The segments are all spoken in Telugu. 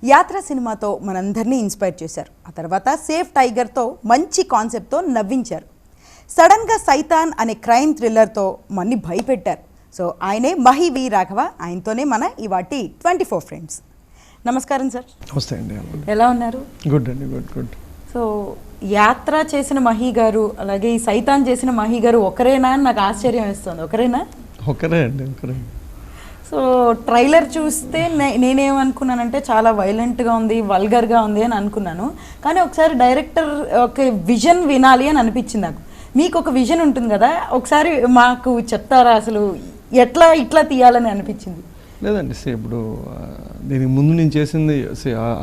యాత్ర సినిమాతో మనందరినీ ఇన్స్పైర్ చేశారు. ఆ తర్వాత సేఫ్ టైగర్తో మంచి కాన్సెప్ట్తో నవ్వించారు. సడన్గా సైతాన్ అనే క్రైమ్ థ్రిల్లర్తో మన్ని భయపెట్టారు. సో ఆయనే మహి వి రాఘవ. ఆయనతోనే మన ఇవాటి 24 ఫ్రెండ్స్. నమస్కారం సార్. నమస్తే అండి. ఎలా ఉన్నారు? గుడ్ అండి, గుడ్ గుడ్. సో యాత్ర చేసిన మహి గారు అలాగే ఈ సైతాన్ చేసిన మహి గారు ఒకరేనా అని నాకు ఆశ్చర్యం వేస్తుంది. ఒకరేనా? ఒకరే అండి, ఒకరే. సో ట్రైలర్ చూస్తే నేనేమనుకున్నానంటే చాలా వైలెంట్గా ఉంది, వల్గర్గా ఉంది అని అనుకున్నాను. కానీ ఒకసారి డైరెక్టర్ ఒక విజన్ వినాలి అని అనిపించింది నాకు. మీకు ఒక విజన్ ఉంటుంది కదా, ఒకసారి మాకు చెప్తారా అసలు ఇట్లా తీయాలని అనిపించింది? లేదండి, ఇప్పుడు దీనికి ముందు నేను చేసింది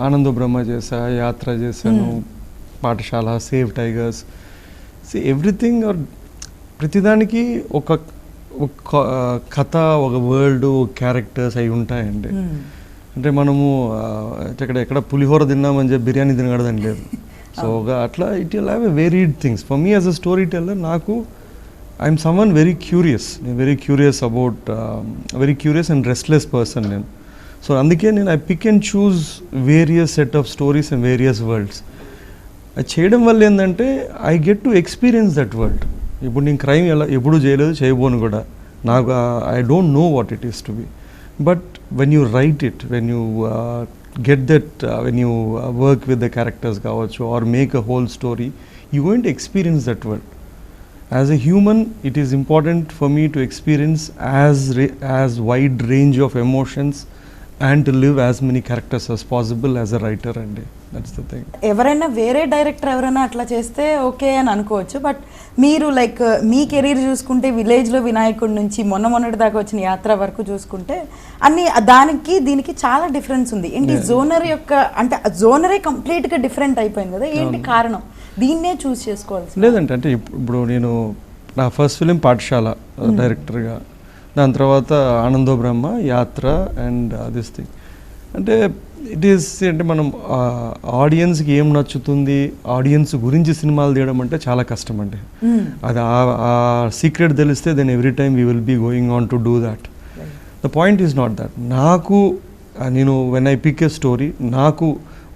ఆనంద బ్రహ్మ చేసా, యాత్ర చేశాను, పాఠశాల, సేవ్ టైగర్స్, ఎవ్రీథింంగ్. ప్రతిదానికి ఒక కథ, ఒక వరల్డ్, క్యారెక్టర్స్ అవి ఉంటాయండి. అంటే మనము ఎక్కడ పులిహోర తిన్నామని చెప్పి బిర్యానీ తినగడదని లేదు. సో అట్లా it will have a varied things. For me as a story teller, నాకు ఐఎమ్ సమ్వన్ వెరీ క్యూరియస్. నేను very curious and restless person నేను. సో అందుకే నేను I pick and choose various set of stories and various worlds. అది చేయడం వల్ల ఏంటంటే I get to experience that world. ఇప్పుడు నేను క్రైమ్ ఎప్పుడు చేయలేదు, చేయబోను కూడా. నాకు I don't know what it is to be. But when you write it, when you get that, when you work with the characters కావచ్చు, or make a whole story, you going to experience that world. As a human, it is important for me to experience as wide range of emotions and to live as many characters as possible as a writer, and that's the thing. ఎవరైనా వేరే డైరెక్టర్ ఎవరైనా అట్లా చేస్తే ఓకే అని అనుకోవచ్చు. బట్ మీరు లైక్ మీ కెరీర్ చూసుకుంటే విలేజ్లో వినాయకుడి నుంచి మొన్నటి దాకా వచ్చిన యాత్ర వరకు చూసుకుంటే అన్ని దానికి దీనికి చాలా డిఫరెన్స్ ఉంది. ఏంటి జోనర్ యొక్క, అంటే జోనరే కంప్లీట్గా డిఫరెంట్ అయిపోయింది కదా, ఏంటి కారణం? దీన్నే చూస్ చేసుకోవాలి లేదంటే, అంటే ఇప్పుడు నేను నా ఫస్ట్ ఫిలిం పాఠశాల డైరెక్టర్గా, దాని తర్వాత ఆనందో బ్రహ్మ, యాత్ర అండ్ దిస్ థింగ్. అంటే ఇట్ ఈస్, అంటే మనం ఆడియన్స్కి ఏం నచ్చుతుంది, ఆడియన్స్ గురించి సినిమాలు తీయడం అంటే చాలా కష్టం అండి. అది ఆ సీక్రెట్ తెలిస్తే then every time we will be going on to do that. The point is not that. నాకు నేను when I pick a story, నాకు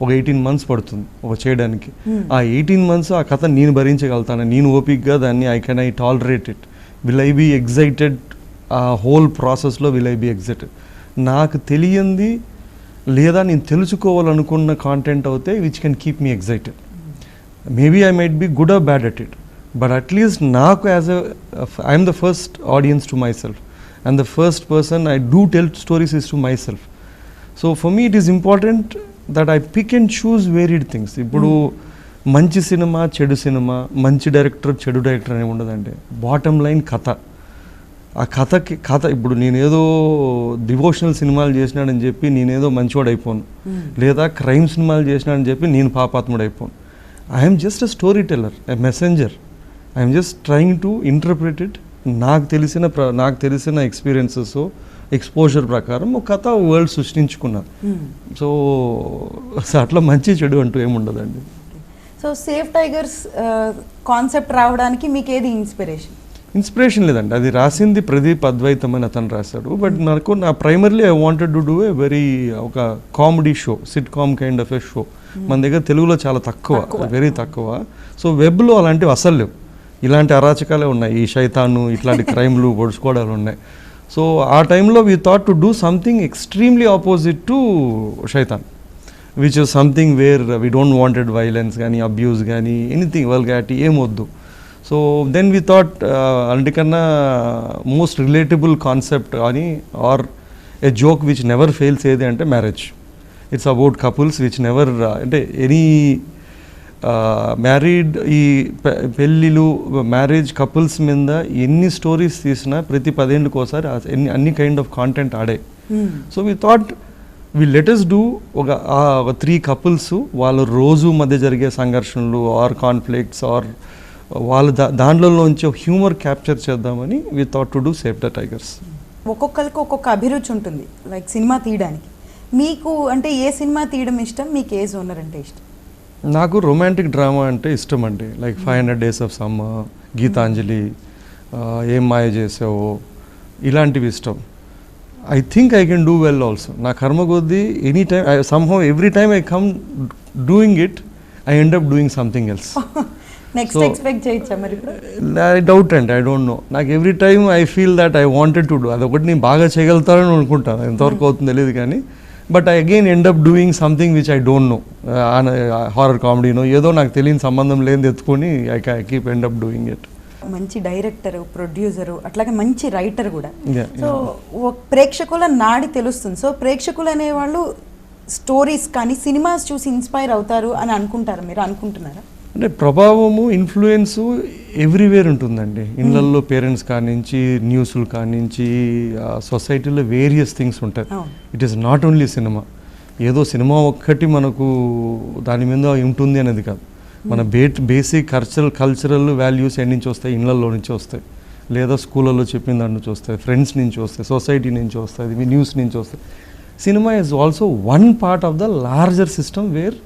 ఒక 18 months పడుతుంది ఒక చేయడానికి. ఆ 18 months ఆ కథ నేను భరించగలుగుతాను, నేను ఓపిక్గా దాన్ని I tolerate it. Will I be excited? ఆ హోల్ ప్రాసెస్లో విల్ ఐ బీ ఎగ్జైటెడ్? నాకు తెలియంది లేదా నేను తెలుసుకోవాలనుకున్న కాంటెంట్ అవుతే which can keep me excited. Maybe I might be good or bad at it, but at least నాకు I'm the first audience to myself, and the first person I do tell stories is to myself. So for me it is important that I pick and choose varied things. ఇప్పుడు మంచి సినిమా, చెడు సినిమా, మంచి డైరెక్టర్, చెడు డైరెక్టర్ అని ఉండదండి. బాటమ్ లైన్ కథ. ఆ కథ ఇప్పుడు నేనేదో డివోషనల్ సినిమాలు చేసినాడని చెప్పి నేనేదో మంచివాడు అయిపోను, లేదా క్రైమ్ సినిమాలు చేసినాడని చెప్పి నేను పాపాత్ముడు అయిపోను. I'm just a story teller, a messenger. I'm just trying to interpret it. నాకు తెలిసిన ఎక్స్పీరియన్సెస్, ఎక్స్పోజర్ ప్రకారం ఒక కథ వరల్డ్ సృష్టించుకున్నారు. సో అట్లా మంచి చెడు అంటూ ఏముండదండి. సో సేఫ్ టైగర్స్ కాన్సెప్ట్ రావడానికి మీకు ఏది ఇన్స్పిరేషన్ లేదండి. అది రాసింది ప్రదీప్ అద్వైతం అని అతను రాశాడు. బట్ నా primarily I wanted to do ఒక comedy show, sitcom kind of a show. మన దగ్గర తెలుగులో చాలా తక్కువ, వెరీ తక్కువ. సో వెబ్లో అలాంటివి అసలు లేవు. ఇలాంటి అరాచకాలే ఉన్నాయి, ఈ శైతాను ఇట్లాంటి క్రైమ్లు, పొడుచుకోవడాలు ఉన్నాయి. సో ఆ టైంలో we thought to do something extremely opposite to Shaitan, which is something where we don't wanted violence కానీ, అబ్యూస్ కానీ, ఎనీథింగ్, వల్గారిటీ ఏమొద్దు. సో దెన్ వీ థాట్ అందుకన్నా మోస్ట్ రిలేటబుల్ కాన్సెప్ట్ అని, or a joke which never fails ఏది అంటే marriage. It's about couples which never, అంటే ఎనీ మ్యారీడ్, ఈ పెళ్ళిళ్ళు, మ్యారేజ్ కపుల్స్ మీద ఎన్ని స్టోరీస్ తీసినా ప్రతి 10 ఏళ్ళకి ఒకసారి అన్ని కైండ్ ఆఫ్ కాంటెంట్ ఆడే. So we thought we let us do ఒక 3 couples వాళ్ళ రోజు మధ్య జరిగే సంఘర్షణలు, ఆర్ కాన్ఫ్లిక్ట్స్, ఆర్ వాళ్ళ దాంట్లోంచి హ్యూమర్ క్యాప్చర్ చేద్దామని we thought to do save the tigers. ఒక్కొక్కరికి ఒక్కొక్క అభిరుచి ఉంటుంది లైక్ సినిమా తీయడానికి. మీకు అంటే ఏ సినిమా తీయడం ఇష్టం, మీకు ఏ జోనర్ అంటే ఇష్టం? నాకు రొమాంటిక్ డ్రామా అంటే ఇష్టం అండి. Like 500 Days of Summer, Geethanjali, Em Maaya చేసావో, ఇలాంటివి ఇష్టం. I think I can do well also. Na karma koddi anytime, somehow every time I come doing it, I end up doing something else. Next expect చేయొచ్చా మరి ఇప్పుడు? I doubt and I don't know. నాకు every time I feel that I wanted to do, అదొకటి నేను బాగా చేయగలుగుతానని అనుకుంటాను, ఎంతవరకు అవుతుంది తెలియదు కానీ, but I again end up doing something which I don't know, horror కామెడీనో ఏదో నాకు తెలియని సంబంధం లేనిది ఎత్తుకొని I keep end up doing it. మంచి డైరెక్టరు, ప్రొడ్యూసరు, అట్లాగే మంచి రైటర్ కూడా. సో ప్రేక్షకుల నాడి తెలుస్తుంది. సో ప్రేక్షకులు అనేవాళ్ళు స్టోరీస్ కానీ సినిమాస్ చూసి ఇన్స్పైర్ అవుతారు అని అనుకుంటారా, మీరు అనుకుంటున్నారా? అంటే ప్రభావము, ఇన్ఫ్లుయెన్సు ఎవ్రీవేర్ ఉంటుందండి. ఇళ్ళల్లో పేరెంట్స్ కానించి, న్యూస్లు కానించి, సొసైటీలో వేరియస్ థింగ్స్ ఉంటాయి. It is not only cinema. ఏదో సినిమా ఒక్కటి మనకు దాని మీద ఉంటుంది అనేది కాదు. మన బేసిక్ కల్చరల్ వాల్యూస్ ఎన్ని నుంచి వస్తాయి? ఇళ్ళల్లో నుంచి వస్తాయి, లేదా స్కూళ్ళలో చెప్పిన దాని నుంచి వస్తాయి, ఫ్రెండ్స్ నుంచి వస్తాయి, సొసైటీ నుంచి వస్తాయి, న్యూస్ నుంచి వస్తాయి. Cinema is also one part of the larger system wear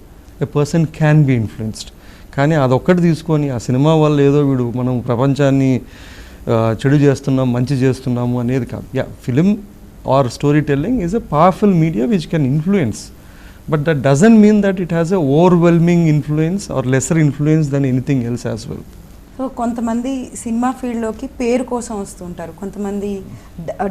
a person can be influenced. కానీ అదొక్కటి తీసుకొని ఆ సినిమా వల్ల ఏదో వీడు మనం ప్రపంచాన్ని చెడు చేస్తున్నాం, మంచి చేస్తున్నాము అనేది కాదు. Film or story telling is a powerful media which can influence, but that doesn't mean that it has a overwhelming influence or lesser influence than anything else as well. So కొంతమంది సినిమా ఫీల్డ్లోకి పేరు కోసం వస్తుంటారు, కొంతమంది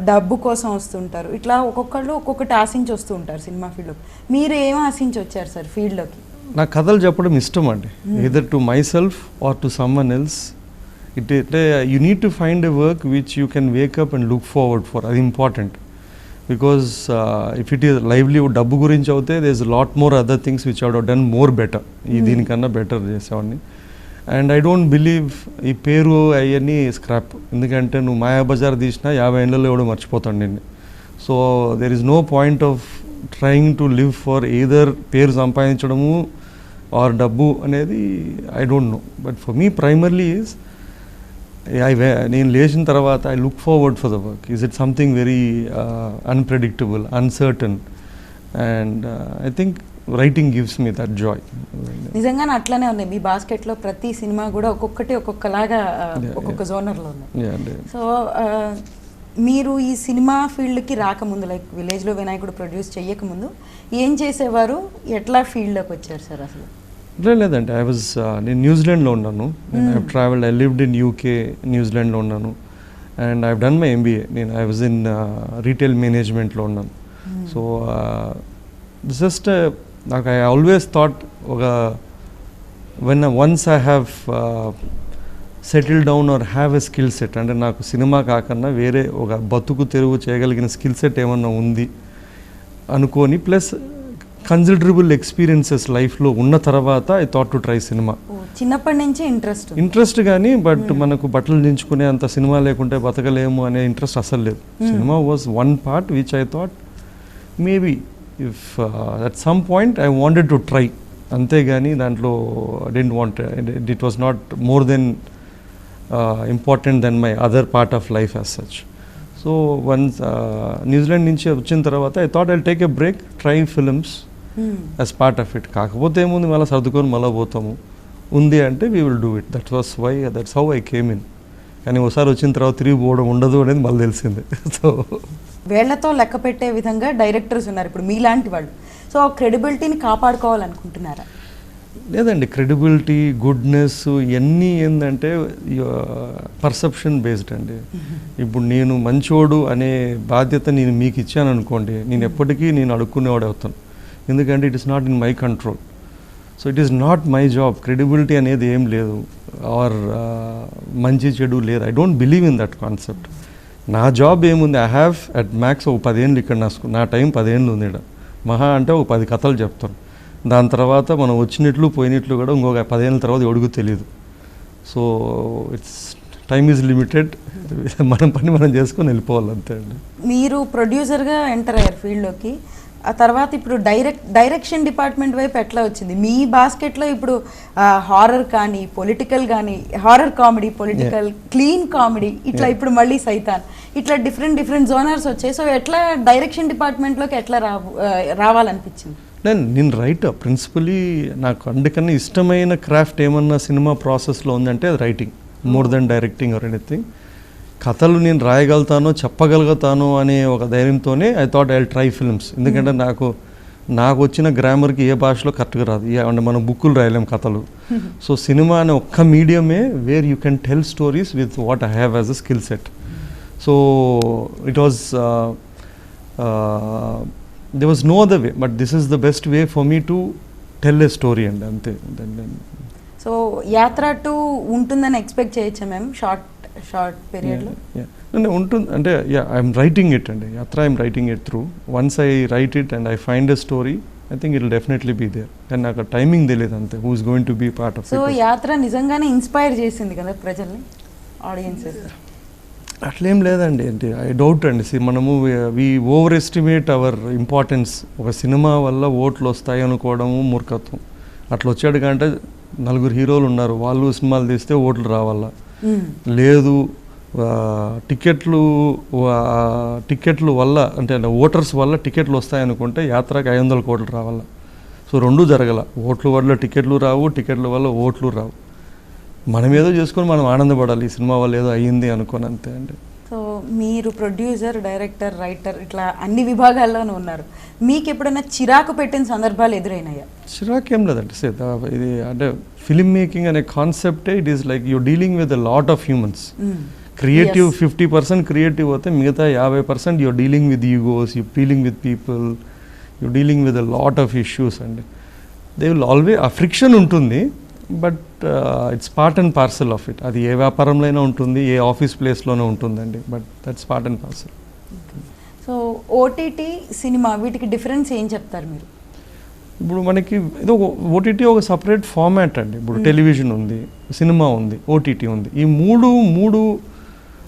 డబ్బు కోసం వస్తుంటారు, ఇట్లా ఒక్కొక్కళ్ళు ఒక్కొక్కటి ఆశించి వస్తూ ఉంటారు సినిమా ఫీల్డ్లోకి. మీరు ఏం ఆశించి వచ్చారు సార్ ఫీల్డ్లోకి? నాకు కథలు చెప్పడం ఇష్టం అండి, either to myself or to someone else. You need to find a work which you can wake up and look forward for. అది important. Because if it is livelihood, డబ్బు గురించి అవుతే there is a lot more other things which I would have done more better. దీనికన్నా బెటర్ చేసేవాడిని. అండ్ ఐ డోంట్ బిలీవ్ ఈ పేరు అవన్నీ స్క్రాప్. ఎందుకంటే నువ్వు మాయాబజార్ తీసినా 50 ఏళ్ళలో ఎవడో మర్చిపోతాడు నిన్ను. So there is no point of trying to live for either పేరు సంపాదించడము ఆర్ డబ్బు అనేది I don't know. But for me primarily is నేను లేచిన తర్వాత I look forward for the work. Is it something very unpredictable, uncertain, and I think writing gives me that joy. నిజంగానే అట్లానే ఉన్నాయి. మీ బాస్కెట్లో ప్రతి సినిమా కూడా ఒక్కొక్కటి ఒక్కొక్కలాగా ఒక్కొక్క జోనర్లో ఉన్నాయి. సో మీరు ఈ సినిమా ఫీల్డ్కి రాకముందు, లైక్ విలేజ్లో వినాయకుడు ప్రొడ్యూస్ చేయకముందు ఏం చేసేవారు, ఎట్లా ఫీల్డ్లోకి వచ్చారు సార్ అసలు? లేదంటే నేను న్యూజిలాండ్లో ఉన్నాను. I travelled, I lived in UK, న్యూజిలాండ్లో ఉన్నాను. And I done my MBA. I was in retail మేనేజ్మెంట్లో ఉన్నాను. సో జస్ట్ నాకు I always thought once I have settle down or have a skill set, అంటే నాకు సినిమా కాకుండా వేరే ఒక బతుకు తెరువు చేయగలిగిన స్కిల్ సెట్ ఏమన్నా ఉంది అనుకొని, ప్లస్ కన్సిడరబుల్ ఎక్స్పీరియన్సెస్ లైఫ్లో ఉన్న తర్వాత I thought to try cinema. చిన్నప్పటి నుంచి ఇంట్రెస్ట్ కానీ, బట్ మనకు బట్టలు దించుకునే అంత సినిమా లేకుంటే బతకలేము అనే ఇంట్రెస్ట్ అసలు లేదు. Cinema was one part which I thought maybe if at some point I wanted to try, అంతేగాని దాంట్లో didn't want, it was not more than important than my other part of life as such. So once New Zealand నుంచి వచ్చిన తర్వాత I thought I take a break, try films as part of it. కాకపోతే ఏముంది, మళ్ళీ సర్దుకొని మళ్ళీ పోతాము, ఉంది అంటే we will do it. That's how I came in. కానీ ఒకసారి వచ్చిన తర్వాత తిరిగి పోవడం ఉండదు అనేది మళ్ళీ తెలిసిందే. సో వేళ్లతో లెక్క పెట్టే విధంగా డైరెక్టర్స్ ఉన్నారు ఇప్పుడు మీలాంటి వాళ్ళు. సో క్రెడిబిలిటీని కాపాడుకోవాలనుకుంటున్నారా? లేదండి, క్రెడిబిలిటీ, గుడ్నెస్ ఇవన్నీ ఏంటంటే పర్సెప్షన్ బేస్డ్ అండి. ఇప్పుడు నేను మంచోడు అనే బాధ్యత నేను మీకు ఇచ్చాను అనుకోండి, నేను ఎప్పటికీ నేను అడుక్కునేవాడు అవుతాను. ఎందుకంటే it is not in my control. So it is not my job. Credibility అనేది ఏం లేదు, ఆర్ మంచి చెడు లేదు. I don't believe in that concept. నా జాబ్ ఏముంది, ఐ హ్యావ్ అట్ మ్యాక్స్ ఒక 10 ఏళ్ళు ఇక్కడ నా టైం 10 ఏళ్ళు ఉంది ఇక్కడ. మహా అంటే ఒక 10 కథలు చెప్తాను. దాని తర్వాత మనం వచ్చినట్లు పోయినట్లు కూడా ఇంకొక 10 ఏళ్ళ తర్వాత ఎవడికి తెలియదు. So it's time is limited. మన పని మనం చేసుకొని వెళ్ళిపోవాలి అంతే అండి. మీరు ప్రొడ్యూసర్గా ఎంటర్ అయ్యారు ఫీల్డ్లోకి, ఆ తర్వాత ఇప్పుడు డైరెక్షన్ డిపార్ట్మెంట్ వైపు ఎట్లా వచ్చింది? మీ బాస్కెట్లో ఇప్పుడు హారర్ కానీ, పొలిటికల్ కానీ, horror comedy, political, clean comedy, ఇట్లా ఇప్పుడు మళ్ళీ సైతాన్, ఇట్లా డిఫరెంట్ జోనర్స్ వచ్చాయి. సో ఎట్లా డైరెక్షన్ డిపార్ట్మెంట్లోకి ఎట్లా రావాలనిపించింది? నేను రైటర్ ప్రిన్సిపలీ. నాకు అందుకన్నా ఇష్టమైన క్రాఫ్ట్ ఏమన్నా సినిమా ప్రాసెస్లో ఉందంటే అది writing, more than directing or anything. కథలు నేను రాయగలుగుతానో చెప్పగలుగుతాను అనే ఒక ధైర్యంతోనే I thought I try films. ఎందుకంటే నాకు వచ్చిన గ్రామర్కి ఏ భాషలో కరెక్ట్గా రాదు, అంటే మనం బుక్కులు రాయలేం కథలు. సో సినిమా అనే ఒక్క మీడియమే where you can tell stories with what I have as a skill set. So it was there was no other way, but this is the best way for me to tell a story and ante. So యాత్ర 2 ఉంటుందని ఎక్స్పెక్ట్ చేయొచ్చా మ్యామ్ షార్ట్ పీరియడ్లో? ఉంటుంది అంటే ఐఎమ్ రైటింగ్ ఇట్ అండి, Yatra I'm writing it through. Once I write it and I find a story, I think it will definitely be there. కానీ నాకు టైమింగ్ తెలియదు అంతే, who is going to be part of. So Yatra నిజంగానే ఇన్స్పైర్ చేసింది కదా ప్రజల్ని, ఆడియన్సెస్? అట్లేం లేదండి, అంటే ఐ డౌట్ అండి. మనము we over estimate our importance. ఒక సినిమా వల్ల ఓట్లు వస్తాయి అనుకోవడము మూర్ఖత్వం. అట్లా వచ్చాడు కంటే 4 హీరోలు ఉన్నారు, వాళ్ళు సినిమాలు తీస్తే ఓట్లు రావాలా? లేదు, టికెట్లు వల్ల అంటే ఓటర్స్ వల్ల టికెట్లు వస్తాయనుకుంటే యాత్రకి 500 కోట్లు రావాలా? సో 2 జరగల. ఓట్ల వల్ల టికెట్లు రావు, టికెట్ల వల్ల ఓట్లు రావు. మనం ఏదో చేసుకొని మనం ఆనందపడాలి, ఈ సినిమా వల్ల ఏదో అయ్యింది అనుకోని, అంతే అండి. సో మీరు ప్రొడ్యూసర్, డైరెక్టర్, రైటర్ ఇట్లా అన్ని విభాగాల్లోనూ ఉన్నారు. మీకు ఎప్పుడైనా చిరాకు పెట్టిన సందర్భాలు ఎదురైనాయా? చిరాకు ఏం లేదండి. ఇది అంటే ఫిల్మ్ మేకింగ్ అనే కాన్సెప్టే it is like you dealing with a lot of humans. Creative 50% creative అయితే మిగతా 50% your dealing with egos, you dealing with people, you dealing with a lot of issues అండి. దే విల్ ఆల్వేస్ ఆ ఫ్రిక్షన్ ఉంటుంది, but it's part and parcel of it. అది ఏ వ్యాపారంలో అయినా ఉంటుంది, ఏ ఆఫీస్ ప్లేస్లోనే ఉంటుందండి, but that's part and parcel. So OTT, cinema వీటికి డిఫరెన్స్ ఏం చెప్తారు మీరు? ఇప్పుడు మనకి ఏదో ఓటీటీ ఒక సపరేట్ ఫార్మాట్ అండి. ఇప్పుడు టెలివిజన్ ఉంది, సినిమా ఉంది, ఓటీటీ ఉంది. ఈ మూడు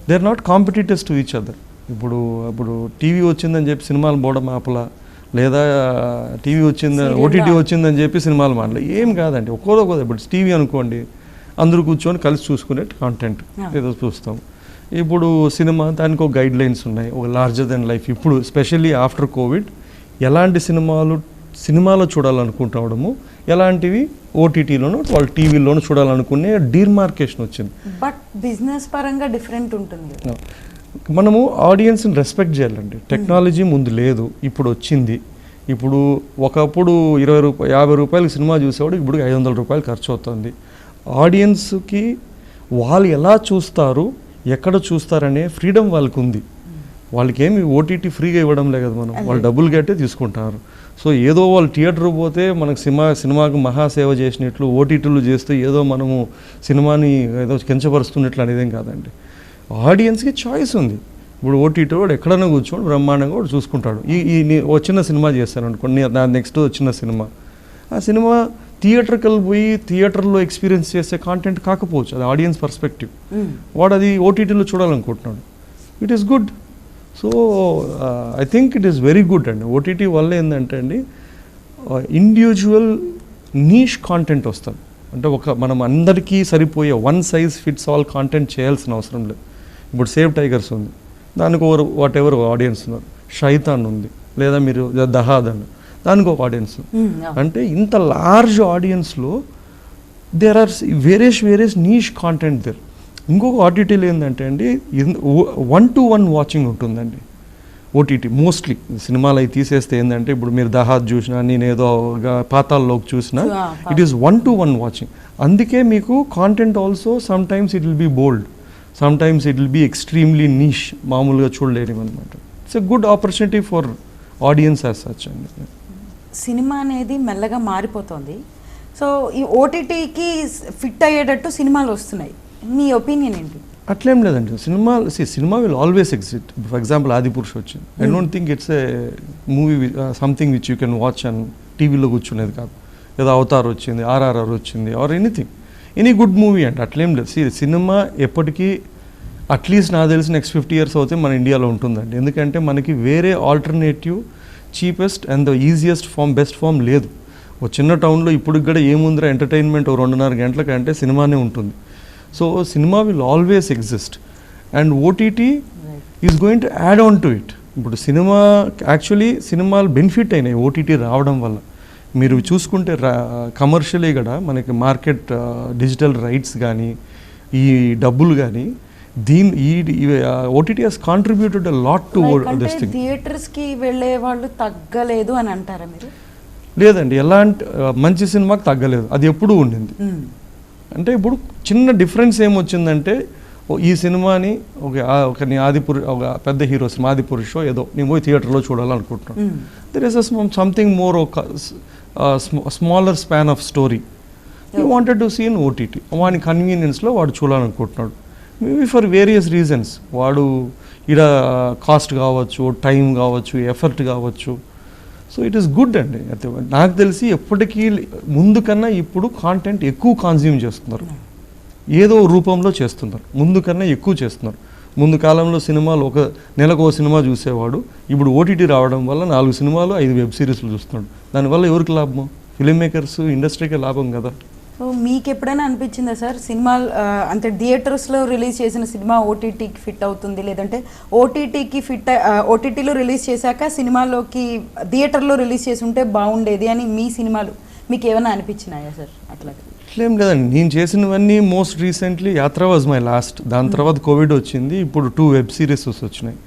they are not competitors to each other. ఇప్పుడు టీవీ వచ్చిందని చెప్పి సినిమాలు పోవడం ఆపలా, లేదా టీవీ ఓటీటీ వచ్చిందని చెప్పి సినిమాలు మాడలే, ఏం కాదండి. ఒక్కోదో ఇప్పుడు టీవీ అనుకోండి, అందరూ కూర్చొని కలిసి చూసుకునే కాంటెంట్ ఏదో చూస్తాం. ఇప్పుడు సినిమా దానికి ఒక గైడ్ లైన్స్ ఉన్నాయి, ఒక లార్జర్ దెన్ లైఫ్. ఇప్పుడు స్పెషల్లీ ఆఫ్టర్ కోవిడ్ ఎలాంటి సినిమాలో చూడాలనుకుంటాము, ఎలాంటివి ఓటీటీలోనూ వాళ్ళు టీవీలోనూ చూడాలనుకునే డీమార్కేషన్ వచ్చింది. బట్ బిజినెస్ పరంగా డిఫరెంట్ ఉంటుంది. మనము ఆడియన్స్ని రెస్పెక్ట్ చేయాలండి. టెక్నాలజీ ముందు లేదు, ఇప్పుడు వచ్చింది. ఇప్పుడు ఒకప్పుడు 50 రూపాయలకి సినిమా చూసేవాడు ఇప్పుడు 500 రూపాయలు ఖర్చు అవుతుంది. ఆడియన్స్కి వాళ్ళు ఎలా చూస్తారు, ఎక్కడ చూస్తారనే ఫ్రీడమ్ వాళ్ళకు ఉంది. వాళ్ళకి ఏమి ఓటీటీ ఫ్రీగా ఇవ్వడం లేదు కదా, మనం వాళ్ళు డబ్బులు కట్టే తీసుకుంటారు. సో ఏదో వాళ్ళు థియేటర్ పోతే మనకు సినిమాకు మహాసేవ చేసినట్లు ఓటీటీలు చేస్తే ఏదో మనము సినిమాని ఏదో కించపరుస్తున్నట్లు అనేదేం కాదండి. ఆడియన్స్కి చాయిస్ ఉంది. ఇప్పుడు ఓటీటీ వాడు ఎక్కడైనా కూర్చోడు బ్రహ్మాండంగా వాడు చూసుకుంటాడు. ఈ చిన్న సినిమా చేస్తాను అనుకోండి, నా నెక్స్ట్ వచ్చిన సినిమా, ఆ సినిమా థియేటర్కి వెళ్ళిపోయి థియేటర్లో ఎక్స్పీరియన్స్ చేసే కాంటెంట్ కాకపోవచ్చు, అది ఆడియన్స్ పర్స్పెక్టివ్. వాడు అది ఓటీటీలో చూడాలనుకుంటున్నాడు, it is good. So I think it is very good అండి. ఓటీటీ వల్ల ఏంటంటే అండి ఇండివిజువల్ నీష్ కాంటెంట్ వస్తుంది. అంటే మనం అందరికీ సరిపోయే one size fits all content చేయాల్సిన అవసరం లేదు. ఇప్పుడు సేవ్ టైగర్స్ ఉంది, దానికి వాట్ ఎవర్ ఆడియన్స్ ఉన్నారు. షైతాన్ ఉంది, లేదా మీరు దహాద్ అని, దానికి ఒక ఆడియన్స్. అంటే ఇంత లార్జ్ ఆడియన్స్లో there are various niche content there. ఇంకొక ఓటీటీలో ఏంటంటే అండి 1-to-1 వాచింగ్ ఉంటుందండి. ఓటీటీ మోస్ట్లీ సినిమాలు అవి తీసేస్తే ఏంటంటే ఇప్పుడు మీరు దహాద్ చూసినా, నేను ఏదో పాతాల్లోకి చూసినా, ఇట్ ఈస్ 1-to-1 వాచింగ్. అందుకే మీకు content also sometimes it will be bold, sometimes it will be extremely niche, మామూలుగా చూడలేని అనమాట. It's a good opportunity for audience as such అండి. సినిమా అనేది మెల్లగా మారిపోతుంది. సో ఈ ఓటీటీకి ఫిట్ అయ్యేటట్టు సినిమాలు వస్తున్నాయి, మీ ఒపీనియన్ ఏంటి? అట్లేం లేదండి. Cinema will always exist. For example Adipurush వచ్చింది, I don't think it's a movie something which you can watch and టీవీలో కూర్చునేది కాదు. ఏదో అవతార్ వచ్చింది, RRR వచ్చింది, ఆర్ ఎనీ గుడ్ మూవీ అండి. అట్లేం లేదు. సినిమా ఎప్పటికీ అట్లీస్ట్ నాకు తెలిసి నెక్స్ట్ 50 years అవుతే మన ఇండియాలో ఉంటుందండి. ఎందుకంటే మనకి వేరే alternative cheapest and the easiest best form లేదు. ఒక చిన్న టౌన్లో ఇప్పుడు కూడా ఏముందిరా ఎంటర్టైన్మెంట్ 2.5 గంటల కంటే సినిమానే ఉంటుంది. So cinema will always exist and OTT is going to add on to it. ఇప్పుడు సినిమాలు బెనిఫిట్ అయినాయి ఓటీటీ రావడం వల్ల. మీరు చూసుకుంటే కమర్షియలీ కూడా మనకి మార్కెట్ డిజిటల్ రైట్స్ కానీ ఈ డబ్బులు కానీ OTT has contributed a lot to this thing. థియేటర్స్కి వెళ్ళే వాళ్ళు తగ్గలేదు అని అంటారా మీరు? లేదండి, ఎలాంటి మంచి సినిమాకి తగ్గలేదు, అది ఎప్పుడూ ఉండింది. అంటే ఇప్పుడు చిన్న డిఫరెన్స్ ఏమొచ్చిందంటే, ఈ సినిమాని ఒక పెద్ద హీరో సినిమా ఆదిపురుషో ఏదో నేను పోయి థియేటర్లో చూడాలనుకుంటున్నాను. దెర్ ఇస్ సంథింగ్ మోర్, ఒక smaller span of story you wanted to see in OTT. వాడి కన్వీనియన్స్లో వాడు చూడాలనుకుంటున్నాడు, మేబీ ఫర్ వేరియస్ రీజన్స్. వాడు ఇక్కడ కాస్ట్ కావచ్చు, టైం కావచ్చు, ఎఫర్ట్ కావచ్చు. సో ఇట్ ఈస్ గుడ్ అండి. అయితే నాకు తెలిసి ఎప్పటికీ ముందు కన్నా ఇప్పుడు కాంటెంట్ ఎక్కువ కన్జ్యూమ్ చేస్తున్నారు, ఏదో రూపంలో చేస్తున్నారు, ముందు కన్నా ఎక్కువ చేస్తున్నారు. ముందు కాలంలో సినిమాలు ఒక నెలకు ఒక సినిమా చూసేవాడు, ఇప్పుడు OTT రావడం వల్ల 4 సినిమాలు 5 వెబ్ సిరీస్లు చూస్తున్నాడు. దానివల్ల ఎవరికి లాభం? ఫిల్మ్ మేకర్స్, ఇండస్ట్రీకే లాభం కదా. సో మీకు ఎప్పుడైనా అనిపించిందా సార్, సినిమాలు అంటే థియేటర్స్లో రిలీజ్ చేసిన సినిమా OTTకి ఫిట్ అవుతుంది, లేదంటే OTTలో రిలీజ్ చేశాక సినిమాలోకి థియేటర్లో రిలీజ్ చేసి ఉంటే బాగుండేది అని మీ సినిమాలు మీకు ఏమైనా అనిపించినాయా సార్? అట్లా అట్లేం కదండి, నేను చేసినవన్నీ most recently Yatra was my last. దాని తర్వాత కోవిడ్ వచ్చింది, ఇప్పుడు 2 వెబ్ సిరీస్ వచ్చినాయి.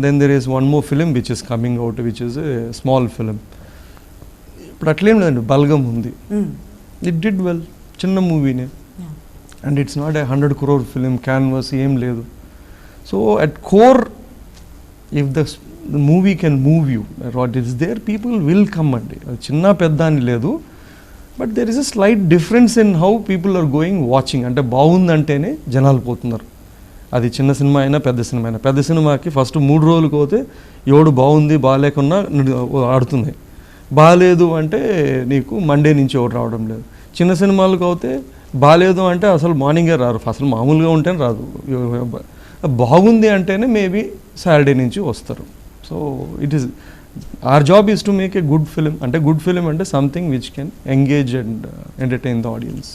Then there is 1 more film which is coming out, which is a small film. ఇప్పుడు అట్లేం లేదండి, బల్గం ఉంది, ఇట్ డిడ్ వెల్, చిన్న మూవీనే, and it's not a 100 crore film, canvas ఏం లేదు. So at core if the movie can move you, what is there people will come అండి. అది చిన్న పెద్ద అని లేదు, but there is a slight difference in how people are going watching. అంటే బాగుందంటేనే జనాలు పోతున్నారు, అది చిన్న సినిమా అయినా పెద్ద సినిమా అయినా. పెద్ద సినిమాకి ఫస్ట్ 3 రోజులకు పోతే ఎవడు బాగుంది బాగాలేకున్నా ఆడుతుంది, బాగాలేదు అంటే నీకు మండే నుంచి ఎవరు రావడం లేదు. చిన్న సినిమాలకు అయితే బాగాలేదు అంటే అసలు మార్నింగే రారు, అసలు మామూలుగా ఉంటేనే రాదు. బాగుంది అంటేనే మేబీ సాటర్డే నుంచి వస్తారు. So it is our job is to make a good film. అంటే good film అంటే something which can engage and entertain the audience.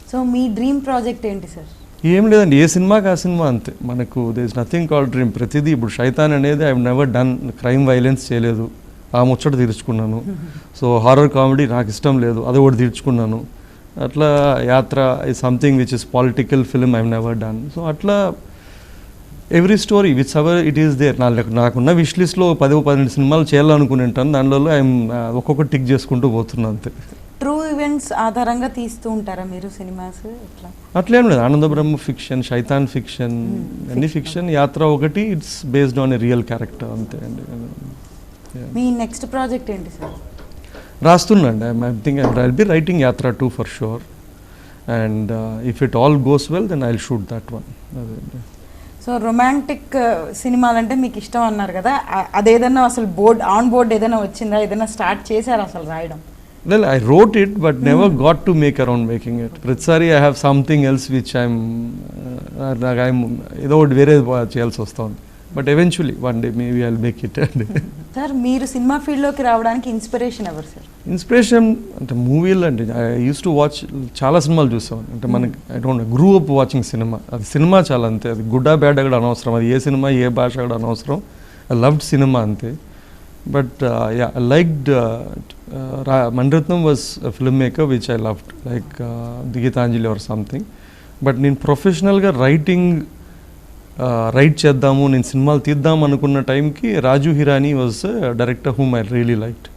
సో మీ డ్రీమ్ ప్రాజెక్ట్ ఏంటి సార్? ఏం లేదండి, ఏ సినిమాకి ఆ సినిమా అంతే. మనకు there is nothing called dream. ప్రతిదీ ఇప్పుడు షైతాన్ అనేది I never done crime violence చేయలేదు, ఆ ముచ్చట తీర్చుకున్నాను. సో హారర్ కామెడీ నాకు ఇష్టం లేదు, అది ఒకటి తీర్చుకున్నాను. అట్లా Yatra is something which is political film I never done. So అట్లా every story which ever it is there. నాకున్న విష్ లిస్ట్లో 10-12 సినిమాలు చేయాలనుకుని ఉంటాను, దానిలో ఐఎమ్ ఒక్కొక్కటి టిక్ చేసుకుంటూ పోతున్నాను అంతే. ట్రూ ఈవెంట్స్ ఆధారంగా తీస్తూ ఉంటారా మీరు సినిమాస్? అట్లేం లేదు, ఆనంద బ్రహ్మ ఫిక్షన్, షైతాన్ ఫిక్షన్, అన్ని ఫిక్షన్. యాత్ర ఒకటి it's based on a real character అంతే అండి. మీ నెక్స్ట్ ప్రాజెక్ట్ ఏంటి సార్? రాస్తున్నాండి, I think I be writing Yatra 2 for sure, and if it all goes well then I will shoot that one. అదే. సో రొమాంటిక్ సినిమాలంటే మీకు ఇష్టం అన్నారు కదా, అదేదన్నా అసలు ఆన్ బోర్డ్ ఏదైనా వచ్చిందా, ఏదైనా స్టార్ట్ చేశారా అసలు రాయడం? Well, I wrote it but never got to make around making it. ప్రతిసారి I have something else which I'm ఏదో ఒకటి వేరే చేయాల్సి వస్తుంది. But eventually one day maybe I will make it. Sir మీరు సినిమా ఫీల్డ్లోకి రావడానికి ఇన్స్పిరేషన్ ఎవరు సార్? ఇన్స్పిరేషన్ అంటే మూవీలు అండి. ఐ యూస్ టు వాచ్, చాలా సినిమాలు చూసాను. అంటే మనకి I don't grew up watching cinema. అది సినిమా చాలా అంతే, అది గుడ్ ఆ బ్యాడ్ కూడా అనవసరం, అది ఏ సినిమా ఏ భాష కూడా అనవసరం. ఐ లవ్డ్ సినిమా అంతే. But I liked Maniratnam was a film maker which I loved, like Geethanjali or something. But నేను ప్రొఫెషనల్గా రైట్ చేద్దాము, నేను సినిమాలు తీద్దాం అనుకున్న టైంకి Raju Hirani was director whom I really liked.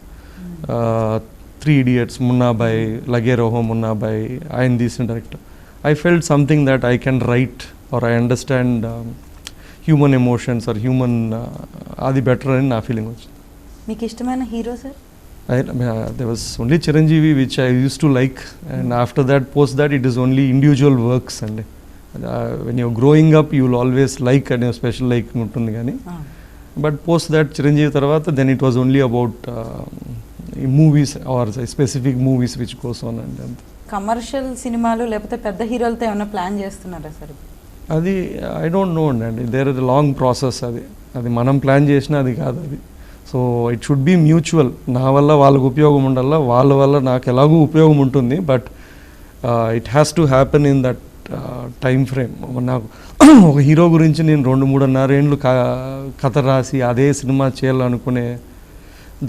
3 Idiots, Munnabhai, Lage Raho Munnabhai, ఆయన తీసిన director. I felt something that I can write or I understand human emotions or human, అది బెటర్ అని నా ఫీలింగ్ వచ్చింది. మీకు ఇష్టమైన hero sir? There was only Chiranjeevi which I used to like, and after that, post that, it is only individual works. And when you're growing up, you will always like and a special like untundi gaani. But post that Chiranjeevi tarvata, then it was only about movies or specific movies which goes on. And commercial సినిమాలు లేకపోతే పెద్ద హీరోలతో ఏమైనా ప్లాన్ చేస్తున్నారా సార్? అది ఐ డోంట్ నో అండి. There is long process. అది మనం ప్లాన్ చేసినా అది కాదు అది. So it should be mutual. నా వల్ల వాళ్ళకు ఉపయోగం ఉండాలా, వాళ్ళ వల్ల నాకు ఎలాగూ ఉపయోగం ఉంటుంది. But it has to happen in that time frame. నాకు ఒక హీరో గురించి నేను 2-3.5 ఏళ్ళు కథ రాసి అదే సినిమా చేయాలనుకునే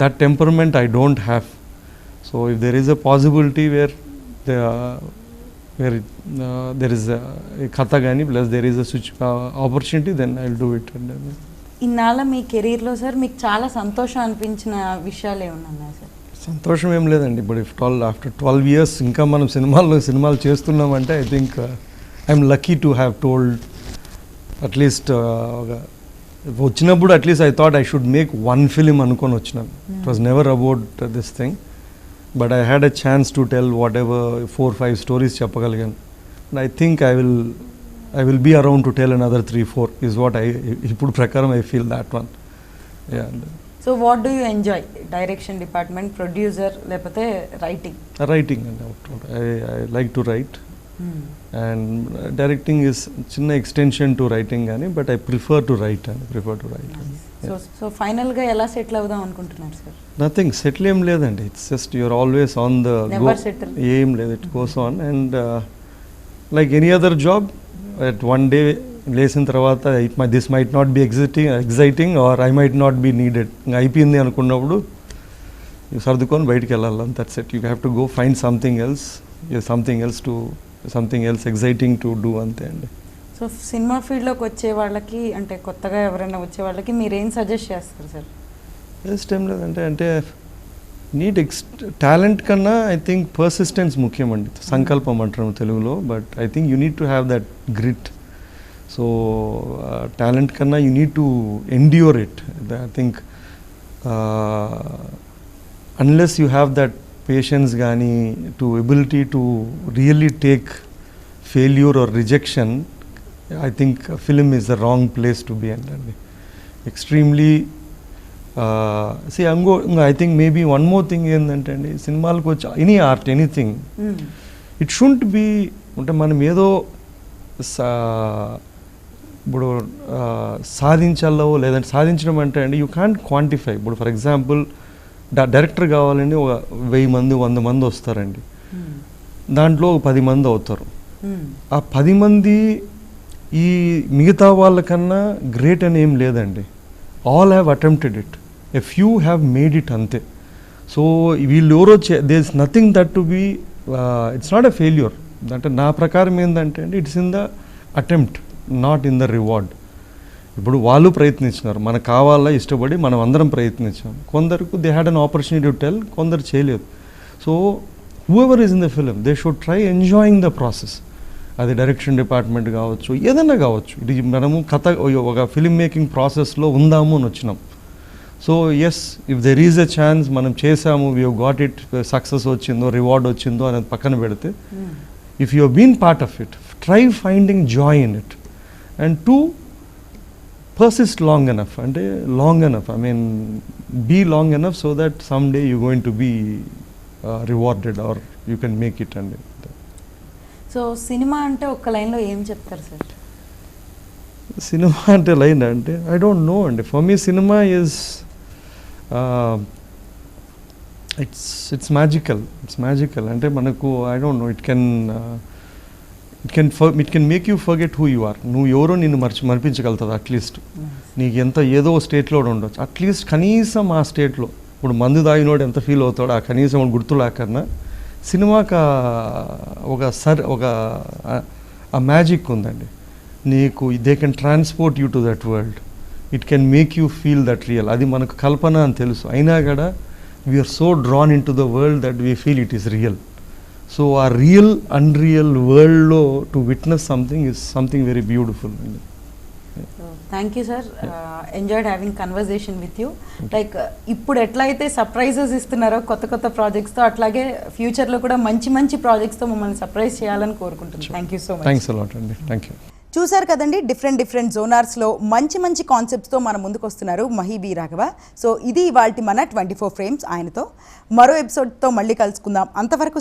that temperament I don't have. So if there is a possibility where where there is కథ కానీ plus there is opportunity then I will do it. ఇన్నాళ్ళ మీ కెరీర్లో సార్ మీకు చాలా సంతోషం అనిపించిన విషయాలు ఏమన్నా ఉన్నాయా సార్? సంతోషం ఏం లేదండి. ఇప్పుడు ఆఫ్టర్ 12 years ఇంకా మనం సినిమాలు చేస్తున్నామంటే I think I'm lucky to have told at least వచ్చినప్పుడు at least I thought I should make 1 film అనుకొని వచ్చినాను. It was never about this thing, but I had a chance to tell whatever 4-5 stories చెప్పగలిగాను. And I think I will be around to tell another 3-4 is what ఇప్పుడు ప్రకారం I feel that one. Yeah. So what do you enjoy? Direction department, producer, లేకపోతే రైటింగ్? రైటింగ్ అండి. I like to write. And directing is చిన్న ఎక్స్టెన్షన్ టు రైటింగ్ కానీ but I prefer to right. So ఫైనల్గా ఎలా సెటిల్ అవుదాం అనుకుంటున్నారు సార్? నథింగ్ సెటిల్ ఏం లేదండి. It's just you're always on the go. ఏం లేదు, it goes on. And like any other job, at one day లేసిన తర్వాత this might not be exciting or I might not be needed. ఇంకా అయిపోయింది అనుకున్నప్పుడు సర్దుకొని బయటికి వెళ్ళాలి. That's it. You have to go find something else exciting to do, అంతే అండి. సో సినిమా ఫీల్డ్లోకి వచ్చే వాళ్ళకి, అంటే కొత్తగా ఎవరైనా వచ్చే వాళ్ళకి మీరేం సజెస్ట్ చేస్తారు సార్? జస్ట్ ఏం లేదంటే టాలెంట్ కన్నా ఐ థింక్ పర్సిస్టెన్స్ ముఖ్యం అండి. సంకల్పం అంటారు తెలుగులో. But I think you need to have that grit. So talent కన్నా you need to endure it. I think unless you have that patience కానీ to ability to really take failure or rejection, I think film is the wrong place to be అండి. Extremely I think maybe one more thing ఏంటంటే అండి, సినిమాలకు వచ్చి any art anything it should be, అంటే మనం ఏదో ఇప్పుడు సాధించాలో లేదంటే సాధించడం అంటే అండి యూ క్యాన్ క్వాంటిఫై. ఇప్పుడు ఫర్ ఎగ్జాంపుల్ డైరెక్టర్ కావాలండి, ఒక 1000 మంది 100 మంది వస్తారండి. దాంట్లో 10 మంది అవుతారు. ఆ 10 మంది ఈ మిగతా వాళ్ళకన్నా గ్రేట్ అని ఏం లేదండి. All have attempted it, a few have made it, అంతే. సో వీళ్ళు ఎవరో they is nothing that to be, it's not a failure. అంటే నా ప్రకారం ఏంటంటే అండి, it's in the attempt, not in the reward. ఇప్పుడు వాళ్ళు ప్రయత్నించినారు, మనకు కావాలా ఇష్టపడి మనం అందరం ప్రయత్నించాం. కొందరికి they had an opportunity to tell, కొందరు చేయలేదు. So whoever is in the film they should try enjoying the process. అది డైరెక్షన్ డిపార్ట్మెంట్ కావచ్చు, ఏదైనా కావచ్చు. ఇది మనము ఒక ఫిలిం మేకింగ్ ప్రాసెస్లో ఉందాము అని వచ్చినాం. So yes, if there is a chance, మనం చేసాము, we have got it, success వచ్చిందో రివార్డ్ వచ్చిందో అనేది పక్కన పెడితే, if you have been part of it, try finding joy in it. And too, persist long enough, అంటే long enough, I mean be long enough so that someday you're going to be rewarded or you can make it. And so cinema అంటే ఒక్క లైన్లో ఏం చెప్తారు సార్? సినిమా అంటే లైన్ అంటే ఐ డోంట్ నో అండి. For me cinema is it's magical. అంటే మనకు I don't know, it can make you forget who you are. నువ్వు ఎవరో నిన్ను మర్పించగలుగుతుంది. అట్లీస్ట్ నీకు ఎంత ఏదో స్టేట్లో ఉండొచ్చు, అట్లీస్ట్ కనీసం ఆ స్టేట్లో. ఇప్పుడు మందు దాగినోడు ఎంత ఫీల్ అవుతాడో ఆ కనీసం గుర్తు లేకన్నా సినిమాకి ఒక మ్యాజిక్ ఉందండి. నీకు they can transport you to that world, it can make you feel that real. అది మనకు కల్పన అని తెలుసు, అయినా కూడా we're so drawn in to the world that we feel it is real. So ఆ రియల్ అన్రియల్ వరల్డ్లో to witness something is something very beautiful అండి. Thank you sir, enjoyed having conversation with you. Like ఇప్పుడు ఎట్లయితే సర్ప్రైజెస్ ఇస్తున్నారో కొత్త ప్రాజెక్ట్స్తో, అట్లాగే ఫ్యూచర్లో కూడా మంచి ప్రాజెక్ట్స్తో మమ్మల్ని సర్ప్రైజ్ చేయాలని కోరుకుంటున్నాను. Thank you so much. Thanks a lot అండి. Thank you. చూసారు కదండి, డిఫరెంట్ జోనర్స్లో మంచి కాన్సెప్ట్స్తో మన ముందుకు వస్తున్నారు మహి బి రాఘవ. సో ఇది ఇవాల్టి మన 24 frames. ఆయనతో మరో ఎపిసోడ్తో మళ్ళీ కలుసుకుందాం. అంతవరకు